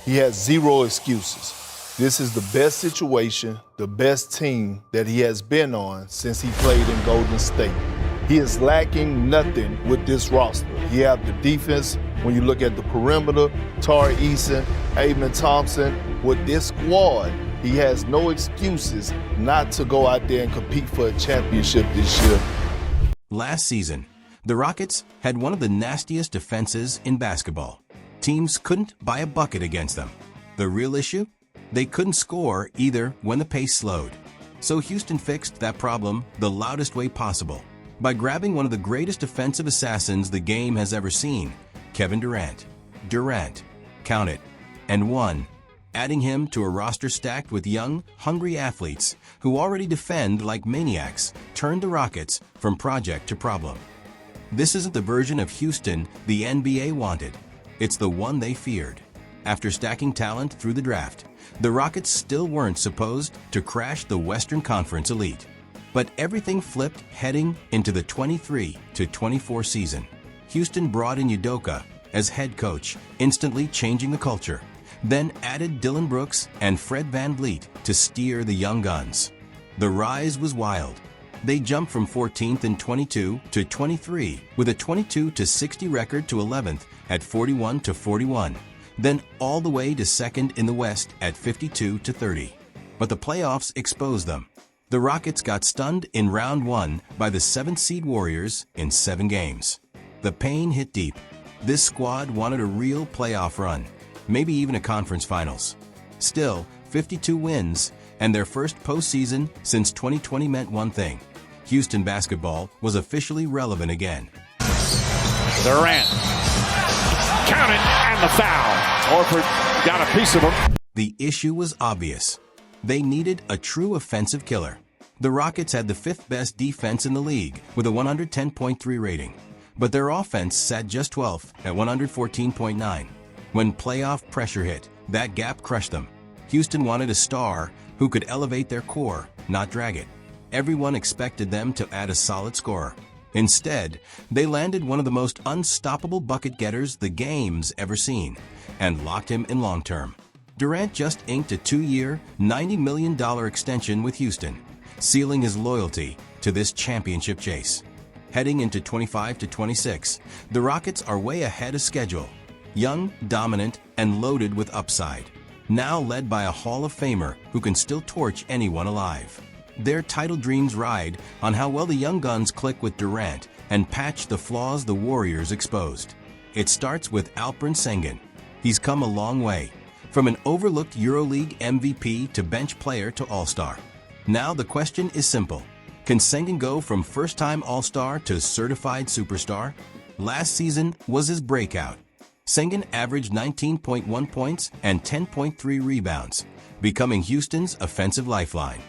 He has zero excuses. This is the best situation, the best team that he has been on since he played in Golden State. He is lacking nothing with this roster. He have the defense. When you look at the perimeter, Tari Eason, Ime Thompson, with this squad, he has no excuses not to go out there and compete for a championship this year. Last season, the Rockets had one of the nastiest defenses in basketball. Teams couldn't buy a bucket against them. The real issue? They couldn't score either when the pace slowed. So Houston fixed that problem the loudest way possible, by grabbing one of the greatest defensive assassins the game has ever seen, Kevin Durant. Count it, and won, adding him to a roster stacked with young, hungry athletes who already defend like maniacs, turned the Rockets from project to problem. This isn't the version of Houston the NBA wanted. It's the one they feared. After stacking talent through the draft, the Rockets still weren't supposed to crash the Western Conference elite. But everything flipped heading into the 23-24 season. Houston brought in Udoka as head coach, instantly changing the culture. Then added Dillon Brooks and Fred VanVleet to steer the young guns. The rise was wild. They jumped from 14th in 22 to 23 with a 22-60 record to 11th at 41-41. Then all the way to second in the West at 52-30. But the playoffs exposed them. The Rockets got stunned in round 1 by the 7th seed Warriors in 7 games. The pain hit deep. This squad wanted a real playoff run, maybe even a conference finals. Still, 52 wins and their first postseason since 2020 meant one thing: Houston basketball was officially relevant again. Durant. Count it, and the foul. Horford got a piece of him. The issue was obvious. They needed a true offensive killer. The Rockets had the 5th best defense in the league with a 110.3 rating, but their offense sat just 12th at 114.9. When playoff pressure hit, that gap crushed them. Houston wanted a star who could elevate their core, not drag it. Everyone expected them to add a solid scorer. Instead, they landed one of the most unstoppable bucket getters the game's ever seen, and locked him in long term. Durant just inked a 2-year, $90 million extension with Houston, sealing his loyalty to this championship chase. Heading into 25-26, the Rockets are way ahead of schedule. Young, dominant, and loaded with upside. Now led by a Hall of Famer who can still torch anyone alive. Their title dreams ride on how well the young guns click with Durant and patch the flaws the Warriors exposed. It starts with Alperen Sengun. He's come a long way, from an overlooked EuroLeague MVP to bench player to All-Star. Now the question is simple. Can Sengun go from first-time All-Star to certified superstar? Last season was his breakout. Sengun averaged 19.1 points and 10.3 rebounds, becoming Houston's offensive lifeline.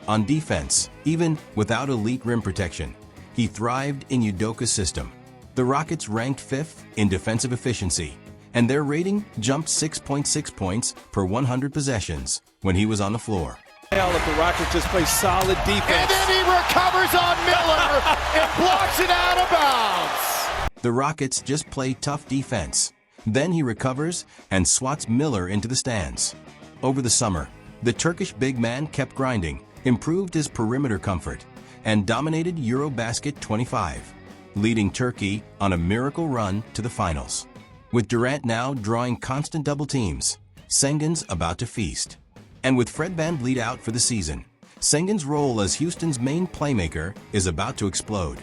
On defense, even without elite rim protection, he thrived in Udoka's system. The Rockets ranked 5th in defensive efficiency, and their rating jumped 6.6 points per 100 possessions when he was on the floor. If the Rockets just play solid defense. And then he recovers on Miller and blocks it out of bounds. The Rockets just play tough defense. Then he recovers and swats Miller into the stands. Over the summer, the Turkish big man kept grinding, improved his perimeter comfort, and dominated EuroBasket 25, leading Turkey on a miracle run to the finals. With Durant now drawing constant double teams, Sengun's about to feast. And with Fred VanVleet out for the season, Sengun's role as Houston's main playmaker is about to explode.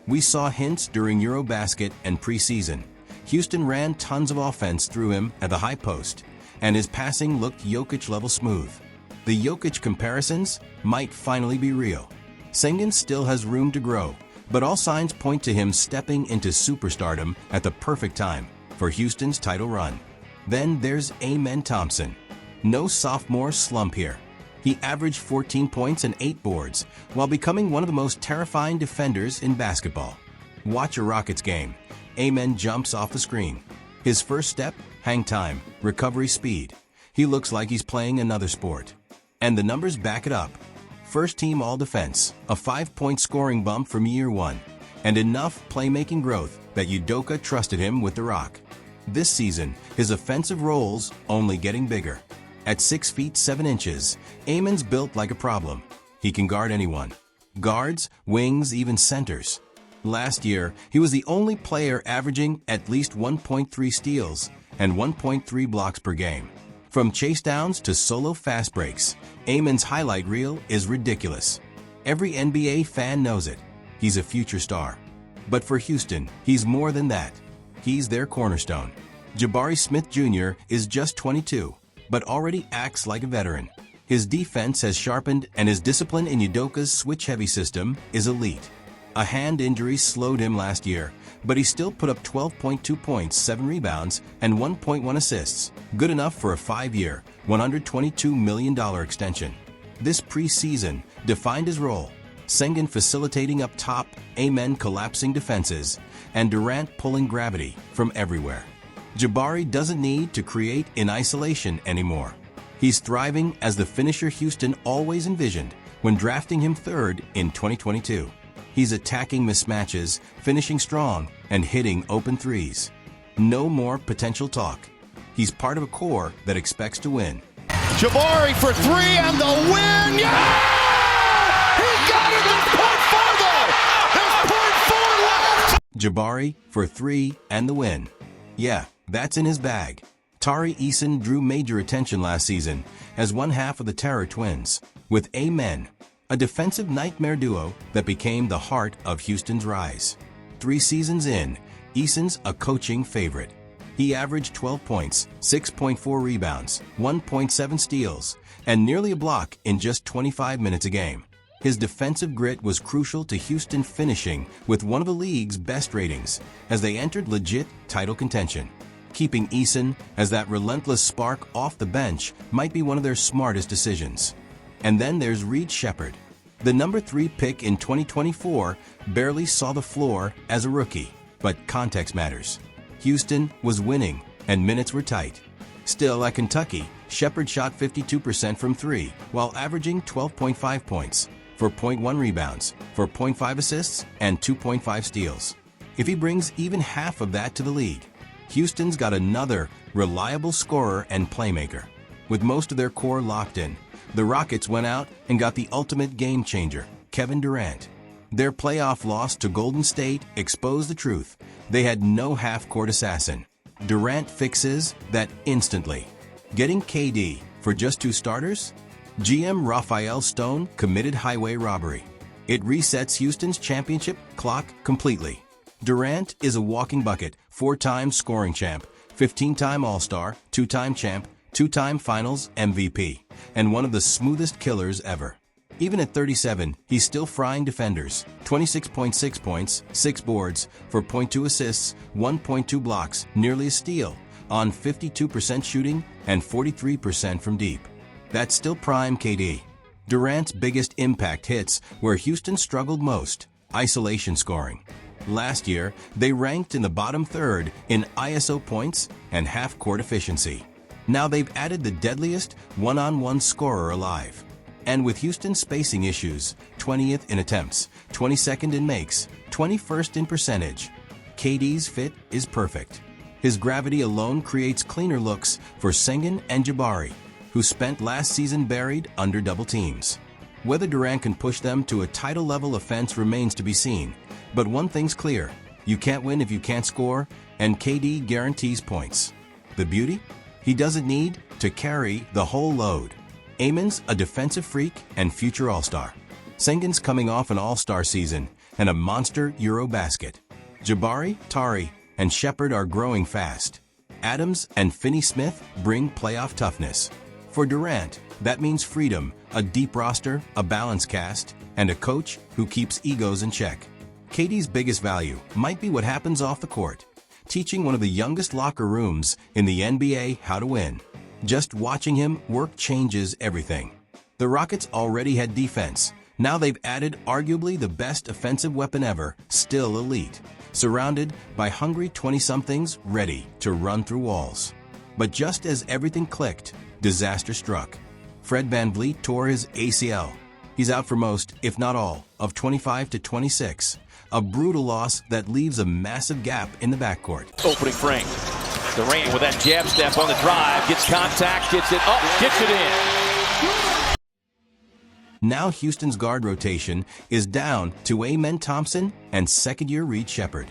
We saw hints during EuroBasket and preseason. Houston ran tons of offense through him at the high post, and his passing looked Jokic-level smooth. The Jokic comparisons might finally be real. Sengun still has room to grow, but all signs point to him stepping into superstardom at the perfect time for Houston's title run. Then there's Ime Thompson. No sophomore slump here. He averaged 14 points and 8 boards while becoming one of the most terrifying defenders in basketball. Watch a Rockets game. Ime jumps off the screen. His first step, hang time, recovery speed. He looks like he's playing another sport. And the numbers back it up. First team all-defense, a 5-point scoring bump from year 1, and enough playmaking growth that Udoka trusted him with the rock. This season, his offensive role's only getting bigger. At 6 feet 7 inches, Amen's built like a problem. He can guard anyone. Guards, wings, even centers. Last year, he was the only player averaging at least 1.3 steals and 1.3 blocks per game. From chase downs to solo fast breaks, Amen's highlight reel is ridiculous. Every NBA fan knows it. He's a future star. But for Houston, he's more than that. He's their cornerstone. Jabari Smith Jr. is just 22, but already acts like a veteran. His defense has sharpened and his discipline in Udoka's switch-heavy system is elite. A hand injury slowed him last year, but he still put up 12.2 points, 7 rebounds, and 1.1 assists, good enough for a 5-year, $122 million extension. This preseason defined his role. Sengun facilitating up top, Ime collapsing defenses, and Durant pulling gravity from everywhere. Jabari doesn't need to create in isolation anymore. He's thriving as the finisher Houston always envisioned when drafting him third in 2022. He's attacking mismatches, finishing strong, and hitting open threes. No more potential talk. He's part of a core that expects to win. Jabari for 3 and the win. Yeah! He got it! There's .4 though! There's .4 left! Jabari for 3 and the win. Yeah, that's in his bag. Tari Eason drew major attention last season as one half of the Terror Twins, with Ime, a defensive nightmare duo that became the heart of Houston's rise. 3 seasons in, Eason's a coaching favorite. He averaged 12 points, 6.4 rebounds, 1.7 steals, and nearly a block in just 25 minutes a game. His defensive grit was crucial to Houston finishing with one of the league's best ratings as they entered legit title contention. Keeping Eason as that relentless spark off the bench might be one of their smartest decisions. And then there's Reed Sheppard. The number 3 pick in 2024 barely saw the floor as a rookie, but context matters. Houston was winning, and minutes were tight. Still, at Kentucky, Sheppard shot 52% from 3, while averaging 12.5 points, for 0.1 rebounds, for 0.5 assists, and 2.5 steals. If he brings even half of that to the league, Houston's got another reliable scorer and playmaker. With most of their core locked in, the Rockets went out and got the ultimate game changer, Kevin Durant. Their playoff loss to Golden State exposed the truth. They had no half-court assassin. Durant fixes that instantly. Getting KD for just 2 starters? GM Raphael Stone committed highway robbery. It resets Houston's championship clock completely. Durant is a walking bucket, 4-time scoring champ, 15-time All-Star, 2-time champ, 2-time Finals MVP, and one of the smoothest killers ever. Even at 37, he's still frying defenders. 26.6 points, 6 boards, for 0.2 assists, 1.2 blocks, nearly a steal, on 52% shooting and 43% from deep. That's still prime KD. Durant's biggest impact hits where Houston struggled most, isolation scoring. Last year, they ranked in the bottom third in ISO points and half-court efficiency. Now they've added the deadliest one-on-one scorer alive. And with Houston's spacing issues, 20th in attempts, 22nd in makes, 21st in percentage, KD's fit is perfect. His gravity alone creates cleaner looks for Sengun and Jabari, who spent last season buried under double teams. Whether Durant can push them to a title-level offense remains to be seen, but one thing's clear, you can't win if you can't score, and KD guarantees points. The beauty? He doesn't need to carry the whole load. Amen's a defensive freak and future All-Star. Sengun's coming off an All-Star season and a monster Euro basket. Jabari, Tari, and Sheppard are growing fast. Adams and Finney-Smith bring playoff toughness. For Durant, that means freedom, a deep roster, a balanced cast, and a coach who keeps egos in check. KD's biggest value might be what happens off the court, teaching one of the youngest locker rooms in the NBA how to win. Just watching him work changes everything. The Rockets already had defense. Now they've added arguably the best offensive weapon ever, still elite, surrounded by hungry 20-somethings ready to run through walls. But just as everything clicked, disaster struck. Fred VanVleet tore his ACL. He's out for most, if not all, of 25 to 26. A brutal loss that leaves a massive gap in the backcourt. Opening frame. Durant with that jab step on the drive, gets contact, gets it up, gets it in. Now Houston's guard rotation is down to Ime Thompson and second-year Reed Shepherd.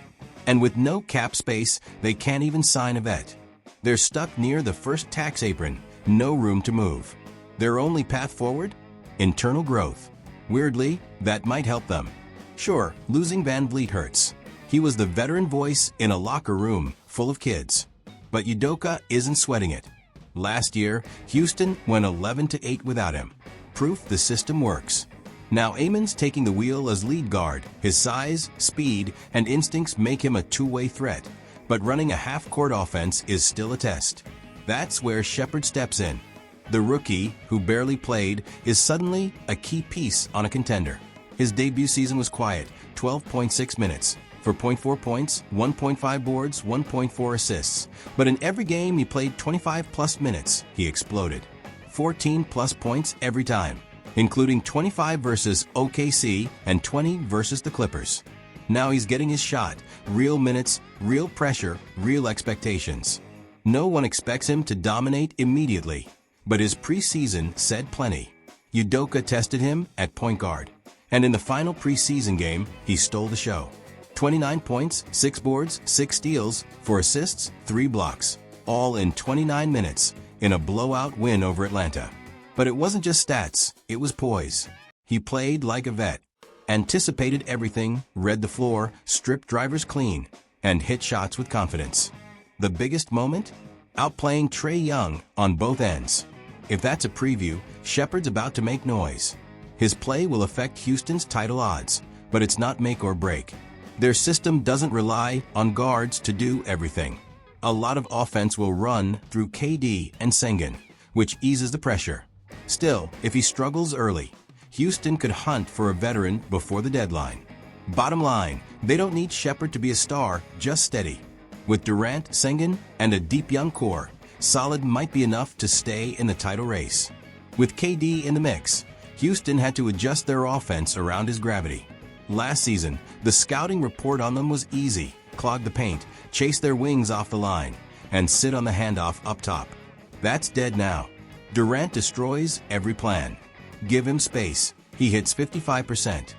And with no cap space, they can't even sign a vet. They're stuck near the first tax apron, no room to move. Their only path forward? Internal growth. Weirdly, that might help them. Sure, losing Van Vliet hurts. He was the veteran voice in a locker room full of kids. But Udoka isn't sweating it. Last year, Houston went 11-8 without him. Proof the system works. Now Ime's taking the wheel as lead guard. His size, speed, and instincts make him a two-way threat. But running a half-court offense is still a test. That's where Shepherd steps in. The rookie, who barely played, is suddenly a key piece on a contender. His debut season was quiet, 12.6 minutes, for 0.4 points, 1.5 boards, 1.4 assists. But in every game he played 25-plus minutes, he exploded. 14-plus points every time, including 25 versus OKC and 20 versus the Clippers. Now he's getting his shot, real minutes, real pressure, real expectations. No one expects him to dominate immediately, but his preseason said plenty. Udoka tested him at point guard, and in the final preseason game, he stole the show. 29 points, 6 boards, 6 steals, 4 assists, 3 blocks, all in 29 minutes in a blowout win over Atlanta. But it wasn't just stats, it was poise. He played like a vet, anticipated everything, read the floor, stripped drivers clean, and hit shots with confidence. The biggest moment? Outplaying Trae Young on both ends. If that's a preview, Shepherd's about to make noise. His play will affect Houston's title odds, but it's not make or break. Their system doesn't rely on guards to do everything. A lot of offense will run through KD and Sengun, which eases the pressure. Still, if he struggles early, Houston could hunt for a veteran before the deadline. Bottom line, they don't need Shepherd to be a star, just steady. With Durant, Sengun, and a deep young core, solid might be enough to stay in the title race. With KD in the mix, Houston had to adjust their offense around his gravity. Last season, the scouting report on them was easy: clog the paint, chase their wings off the line, and sit on the handoff up top. That's dead now. Durant destroys every plan. Give him space. He hits 55%.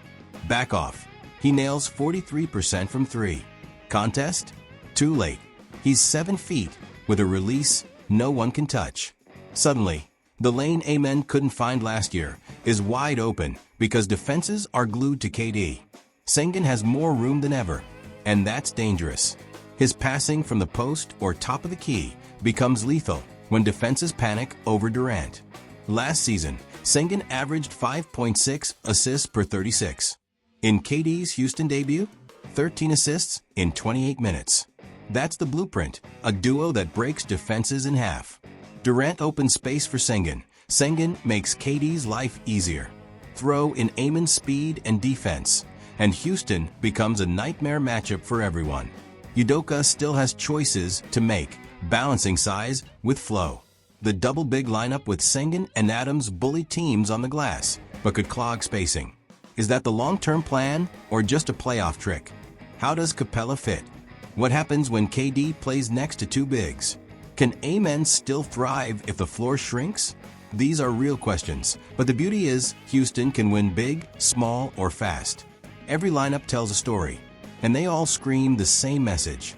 Back off. He nails 43% from 3. Contest? Too late. He's 7 feet with a release no one can touch. Suddenly, the lane Ime couldn't find last year is wide open because defenses are glued to KD. Sengun has more room than ever, and that's dangerous. His passing from the post or top of the key becomes lethal when defenses panic over Durant. Last season, Sengun averaged 5.6 assists per 36. In KD's Houston debut, 13 assists in 28 minutes. That's the blueprint, a duo that breaks defenses in half. Durant opens space for Sengun. Sengun makes KD's life easier. Throw in Ime's speed and defense, and Houston becomes a nightmare matchup for everyone. Udoka still has choices to make, balancing size with flow. The double big lineup with Sengun and Adams bully teams on the glass, but could clog spacing. Is that the long-term plan or just a playoff trick? How does Capella fit? What happens when KD plays next to 2 bigs? Can Ime still thrive if the floor shrinks? These are real questions, but the beauty is Houston can win big, small, or fast. Every lineup tells a story, and they all scream the same message.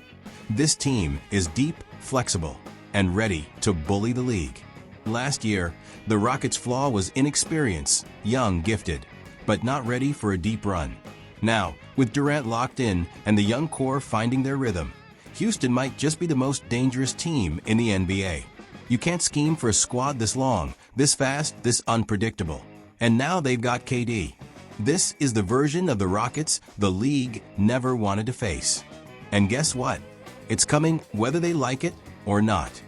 This team is deep, flexible, and ready to bully the league. Last year, the Rockets' flaw was inexperience, young, gifted, but not ready for a deep run. Now, with Durant locked in and the young core finding their rhythm, Houston might just be the most dangerous team in the NBA. You can't scheme for a squad this long, this fast, this unpredictable. And now they've got KD. This is the version of the Rockets the league never wanted to face. And guess what? It's coming whether they like it or not.